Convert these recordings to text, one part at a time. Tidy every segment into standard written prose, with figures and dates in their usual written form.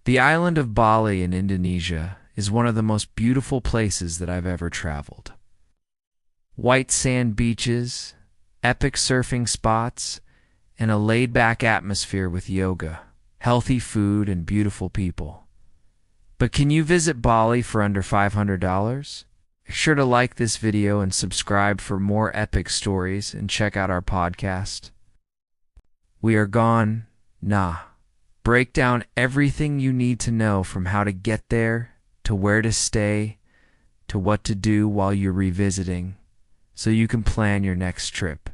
The island of Bali in Indonesia is one of the most beautiful places that I've ever traveled. White sand beaches, epic surfing spots, and a laid-back atmosphere with yoga, healthy food, and beautiful people. But can you visit Bali for under $500? Make sure to like this video and subscribe for more epic stories, and check out our podcast. We are gone. Break down everything you need to know, from how to get there, to where to stay, to what to do while you're revisiting, so you can plan your next trip.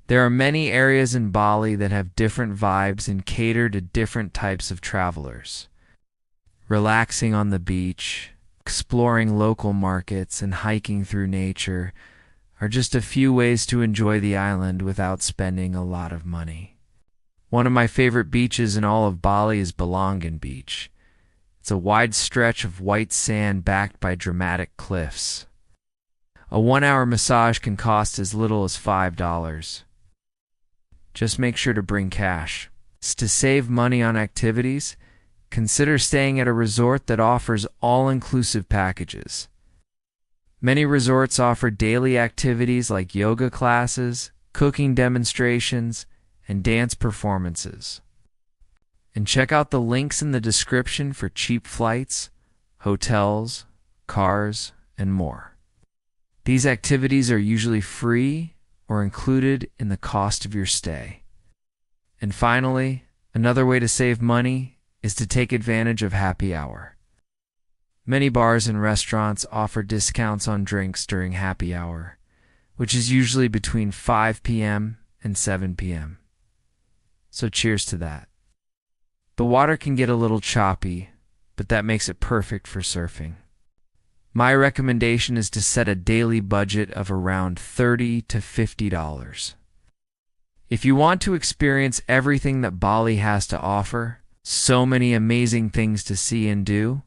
There are many areas in Bali that have different vibes and cater to different types of travelers. Relaxing on the beach, exploring local markets, and hiking through nature are just a few ways to enjoy the island without spending a lot of money. One of my favorite beaches in all of Bali is Balangan Beach. It's a wide stretch of white sand backed by dramatic cliffs. A 1-hour massage can cost as little as $5. Just make sure to bring cash. To save money on activities, consider staying at a resort that offers all-inclusive packages. Many resorts offer daily activities like yoga classes, cooking demonstrations, and dance performances. And check out the links in the description for cheap flights, hotels, cars, and more. These activities are usually free or included in the cost of your stay. And finally, another way to save money is to take advantage of happy hour. Many bars and restaurants offer discounts on drinks during happy hour, which is usually between 5 p.m. and 7 p.m. So cheers to that. The water can get a little choppy, but that makes it perfect for surfing. My recommendation is to set a daily budget of around $30 to $50. If you want to experience everything that Bali has to offer, so many amazing things to see and do,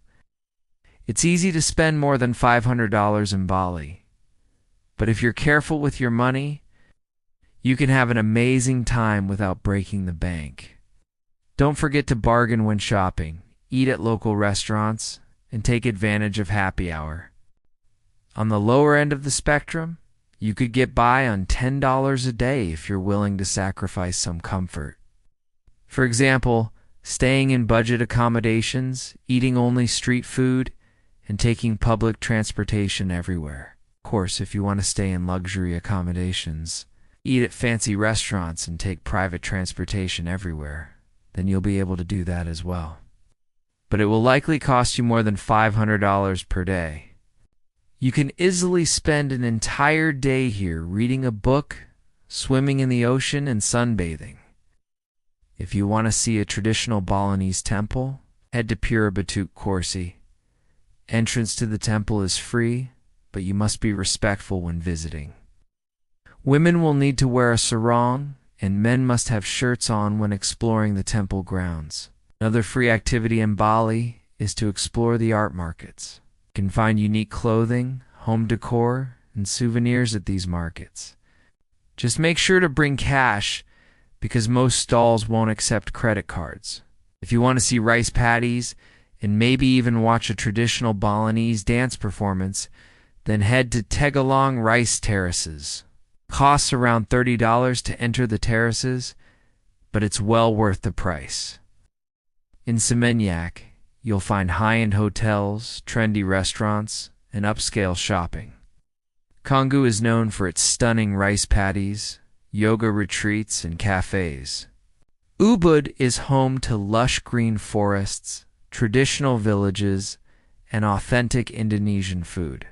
it's easy to spend more than $500 in Bali. But if you're careful with your money, you can have an amazing time without breaking the bank. Don't forget to bargain when shopping, eat at local restaurants, and take advantage of happy hour. On the lower end of the spectrum, you could get by on $10 a day if you're willing to sacrifice some comfort. For example, staying in budget accommodations, eating only street food, and taking public transportation everywhere. Of course, if you want to stay in luxury accommodations, eat at fancy restaurants, and take private transportation everywhere, then you'll be able to do that as well. But it will likely cost you more than $500 per day. You can easily spend an entire day here reading a book, swimming in the ocean, and sunbathing. If you want to see a traditional Balinese temple, head to Pura Batuk Korsi. Entrance to the temple is free, but you must be respectful when visiting. Women will need to wear a sarong, and men must have shirts on when exploring the temple grounds. Another free activity in Bali is to explore the art markets. You can find unique clothing, home decor, and souvenirs at these markets. Just make sure to bring cash, because most stalls won't accept credit cards. If you want to see rice paddies and maybe even watch a traditional Balinese dance performance, then head to Tegalong Rice Terraces. Costs around $30 to enter the terraces, but it's well worth the price. In Seminyak, you'll find high-end hotels, trendy restaurants, and upscale shopping. Canggu is known for its stunning rice paddies, yoga retreats, and cafes. Ubud is home to lush green forests, traditional villages, and authentic Indonesian food.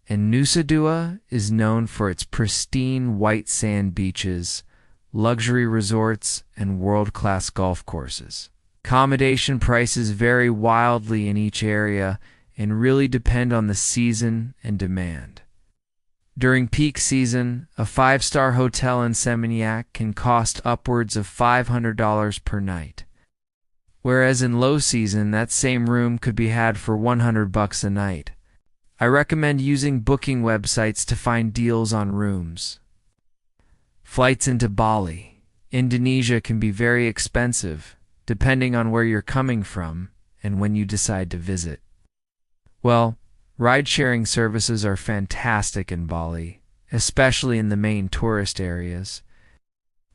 And Nusa Dua is known for its pristine white sand beaches, luxury resorts, and world-class golf courses. Accommodation prices vary wildly in each area and really depend on the season and demand. During peak season, a 5-star hotel in Seminyak can cost upwards of $500 per night, whereas in low season, that same room could be had for $100 a night. I recommend using booking websites to find deals on rooms. Flights into Bali, Indonesia can be very expensive, depending on where you're coming from and when you decide to visit. Well, ride-sharing services are fantastic in Bali, especially in the main tourist areas.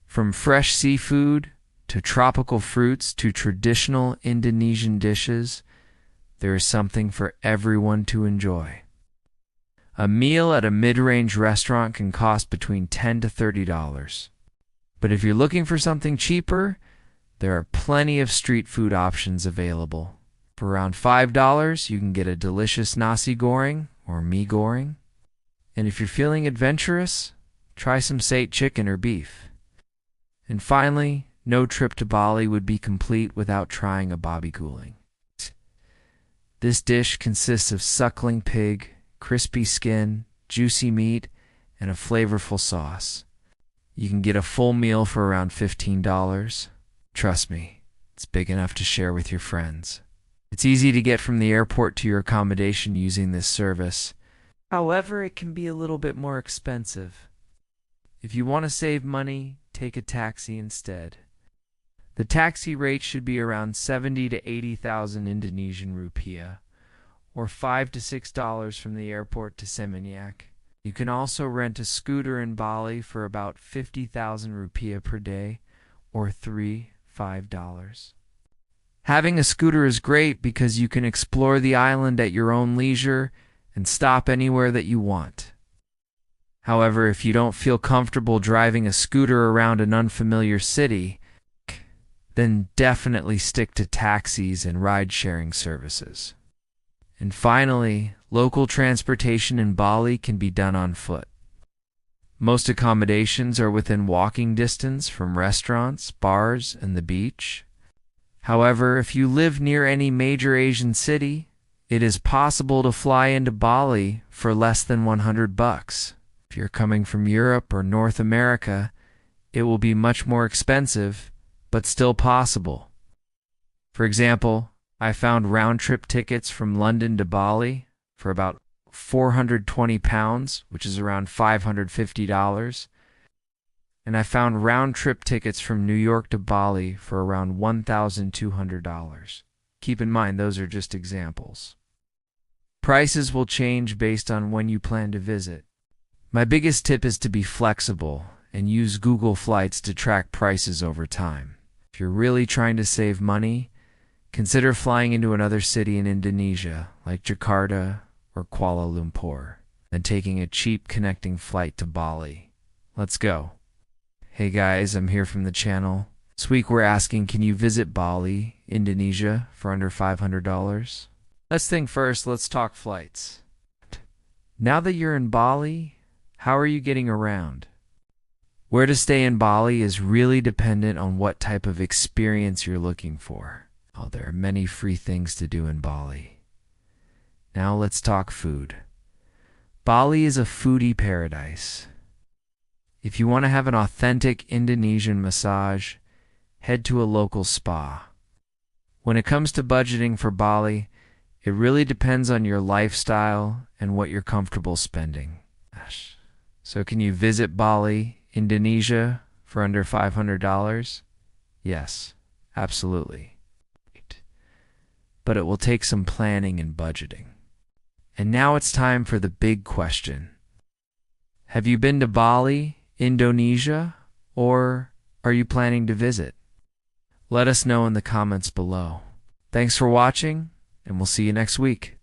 From fresh seafood to tropical fruits to traditional Indonesian dishes, there is something for everyone to enjoy. A meal at a mid-range restaurant can cost between $10 to $30. But if you're looking for something cheaper, there are plenty of street food options available. For around $5, you can get a delicious nasi goreng or mee goreng. And if you're feeling adventurous, try some sate chicken or beef. And finally, no trip to Bali would be complete without trying a babi guling. This dish consists of suckling pig, crispy skin, juicy meat, and a flavorful sauce. You can get a full meal for around $15. Trust me, it's big enough to share with your friends. It's easy to get from the airport to your accommodation using this service. However, it can be a little bit more expensive. If you want to save money, take a taxi instead. The taxi rate should be around 70 to 80,000 Indonesian rupiah, or $5 to $6 from the airport to Seminyak. You can also rent a scooter in Bali for about 50,000 rupiah per day, or $5. Having a scooter is great because you can explore the island at your own leisure and stop anywhere that you want. However, if you don't feel comfortable driving a scooter around an unfamiliar city, then definitely stick to taxis and ride-sharing services. And finally, local transportation in Bali can be done on foot. Most accommodations are within walking distance from restaurants, bars, and the beach. However, if you live near any major Asian city, it is possible to fly into Bali for less than $100. If you're coming from Europe or North America, it will be much more expensive, but still possible. For example, I found round-trip tickets from London to Bali for about £420, which is around $550. And I found round-trip tickets from New York to Bali for around $1,200. Keep in mind, those are just examples. Prices will change based on when you plan to visit. My biggest tip is to be flexible and use Google Flights to track prices over time. If you're really trying to save money, consider flying into another city in Indonesia, like Jakarta or Kuala Lumpur, then taking a cheap connecting flight to Bali. Let's go. Hey guys, I'm here from the channel. This week we're asking, can you visit Bali, Indonesia for under $500? Let's think first, let's talk flights. Now that you're in Bali, how are you getting around? Where to stay in Bali is really dependent on what type of experience you're looking for. Oh, there are many free things to do in Bali. Now let's talk food. Bali is a foodie paradise. If you want to have an authentic Indonesian massage, head to a local spa. When it comes to budgeting for Bali, it really depends on your lifestyle and what you're comfortable spending. So can you visit Bali, Indonesia for under $500? Yes, absolutely. But it will take some planning and budgeting. And now it's time for the big question. Have you been to Bali, Indonesia, or are you planning to visit? Let us know in the comments below. Thanks for watching, and we'll see you next week.